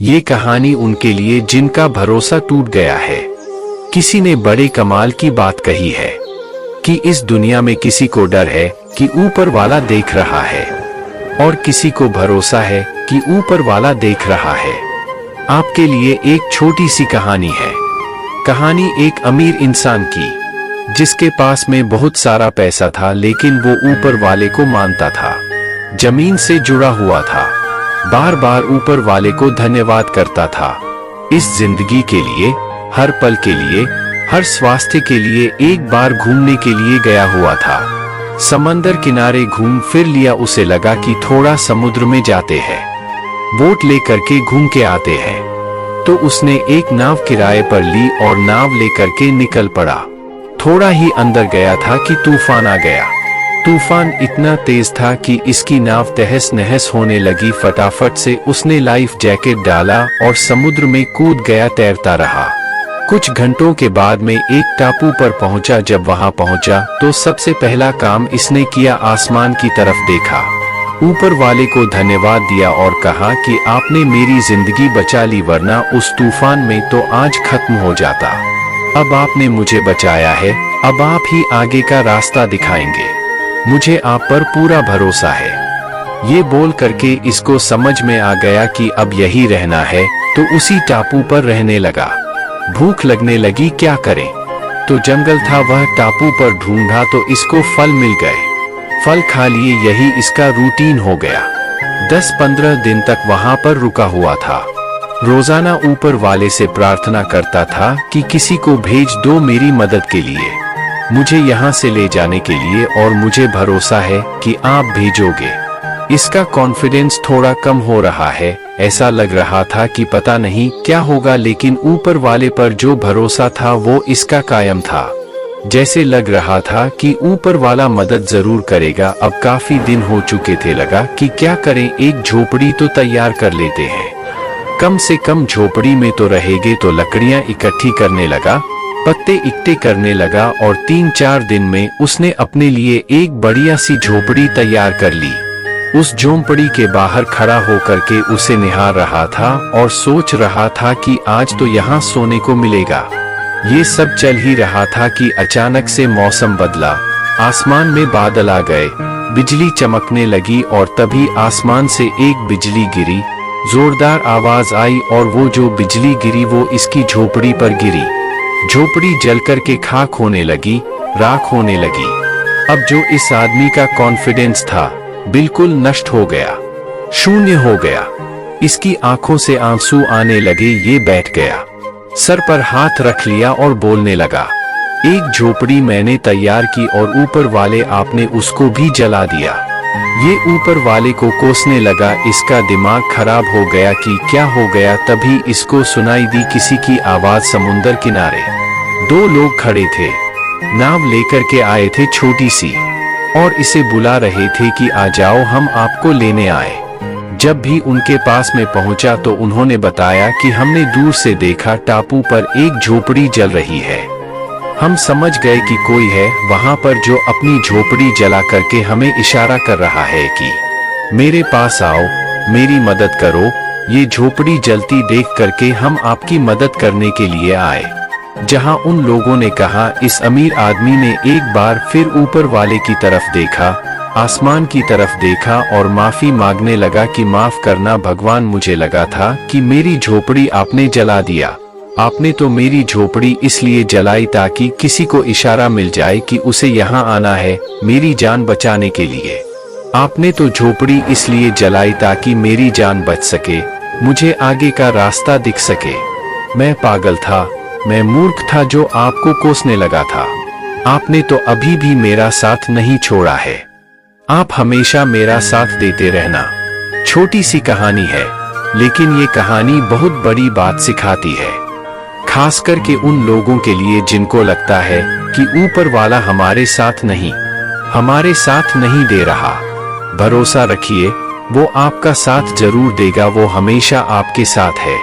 ये कहानी उनके लिए जिनका भरोसा टूट गया है। किसी ने बड़े कमाल की बात कही है कि इस दुनिया में किसी को डर है कि ऊपर वाला देख रहा है और किसी को भरोसा है कि ऊपर वाला देख रहा है। आपके लिए एक छोटी सी कहानी है। कहानी एक अमीर इंसान की, जिसके पास में बहुत सारा पैसा था, लेकिन वो ऊपर वाले को मानता था, जमीन से जुड़ा हुआ था, बार बार ऊपर वाले को धन्यवाद करता था। इस जिंदगी के लिए, हर पल के लिए, हर स्वास्थ्य के लिए एक बार घूमने के लिए गया हुआ था। समंदर किनारे घूम फिर लिया, उसे लगा कि थोड़ा समुद्र में जाते हैं, बोट लेकर के घूम के आते हैं। तो उसने एक नाव किराए पर ली और नाव लेकर के निकल पड़ा। थोड़ा ही अंदर गया था कि तूफान आ गया। तूफान इतना तेज था कि इसकी नाव तहस नहस होने लगी। फटाफट से उसने लाइफ जैकेट डाला और समुद्र में कूद गया, तैरता रहा। कुछ घंटों के बाद में एक टापू पर पहुंचा। जब वहां पहुंचा तो सबसे पहला काम इसने किया, आसमान की तरफ देखा, ऊपर वाले को धन्यवाद दिया और कहा कि आपने मेरी जिंदगी बचा ली, वरना उस तूफान में तो आज खत्म हो जाता। अब आपने मुझे बचाया है, अब आप ही आगे का रास्ता दिखाएंगे, मुझे आप पर पूरा भरोसा है। ये बोल करके इसको समझ में आ गया कि अब यही रहना है, तो उसी टापू पर रहने लगा। भूख लगने लगी, क्या करें? तो जंगल था, वह टापू पर ढूंढा तो इसको फल मिल गए। फल खा लिए, यही इसका रूटीन हो गया। 10-15 दिन तक वहां पर रुका हुआ था। रोजाना ऊपर वाले से प्रार्थना करता था कि किसी को भेज दो मेरी मदद के लिए, मुझे यहाँ से ले जाने के लिए, और मुझे भरोसा है कि आप भेजोगे। इसका कॉन्फिडेंस थोड़ा कम हो रहा है। ऐसा लग रहा था कि पता नहीं क्या होगा, लेकिन ऊपर वाले पर जो भरोसा था वो इसका कायम था। जैसे लग रहा था कि ऊपर वाला मदद जरूर करेगा। अब काफी दिन हो चुके थे, लगा कि क्या करें, एक झोपड़ी तो तैयार कर लेते हैं, कम से कम झोपड़ी में तो रहेंगे। तो लकड़ियां इकट्ठी करने लगा, पत्ते इकट्ठे करने लगा और 3-4 दिन में उसने अपने लिए एक बढ़िया सी झोपड़ी तैयार कर ली। उस झोपड़ी के बाहर खड़ा होकर के उसे निहार रहा था और सोच रहा था कि आज तो यहाँ सोने को मिलेगा। ये सब चल ही रहा था कि अचानक से मौसम बदला, आसमान में बादल आ गए, बिजली चमकने लगी और तभी आसमान से एक बिजली गिरी। जोरदार आवाज आई और वो जो बिजली गिरी वो इसकी झोपड़ी पर गिरी। झोपड़ी जलकर के खाक होने लगी, राख होने लगी। अब जो इस आदमी का कॉन्फिडेंस था बिल्कुल नष्ट हो गया, शून्य हो गया। इसकी आंखों से आंसू आने लगे। ये बैठ गया, सर पर हाथ रख लिया और बोलने लगा, एक झोपड़ी मैंने तैयार की और ऊपर वाले आपने उसको भी जला दिया। ये ऊपर वाले को कोसने लगा। इसका दिमाग खराब हो गया कि क्या हो गया। तभी इसको सुनाई दी किसी की आवाज। समुंदर किनारे 2 लोग खड़े थे, नाव लेकर के आए थे छोटी सी, और इसे बुला रहे थे कि आ जाओ, हम आपको लेने आए। जब भी उनके पास में पहुंचा तो उन्होंने बताया कि हमने दूर से देखा, टापू पर एक झोपड़ी जल रही है। हम समझ गए कि कोई है वहां पर जो अपनी झोपड़ी जला करके हमें इशारा कर रहा है कि मेरे पास आओ, मेरी मदद करो। ये झोपड़ी जलती देख करके हम आपकी मदद करने के लिए आए। जहां उन लोगों ने कहा, इस अमीर आदमी ने एक बार फिर ऊपर वाले की तरफ देखा, आसमान की तरफ देखा और माफी मांगने लगा कि माफ करना भगवान, मुझे लगा था कि मेरी झोपड़ी आपने जला दिया। आपने तो मेरी झोपड़ी इसलिए जलाई ताकि किसी को इशारा मिल जाए कि उसे यहाँ आना है मेरी जान बचाने के लिए। आपने तो झोपड़ी इसलिए जलाई ताकि मेरी जान बच सके, मुझे आगे का रास्ता दिख सके। मैं पागल था, मैं मूर्ख था जो आपको कोसने लगा था। आपने तो अभी भी मेरा साथ नहीं छोड़ा है, आप हमेशा मेरा साथ देते रहना। छोटी सी कहानी है, लेकिन ये कहानी बहुत बड़ी बात सिखाती है, खास करके उन लोगों के लिए जिनको लगता है कि ऊपर वाला हमारे साथ नहीं दे रहा। भरोसा रखिए, वो आपका साथ जरूर देगा, वो हमेशा आपके साथ है।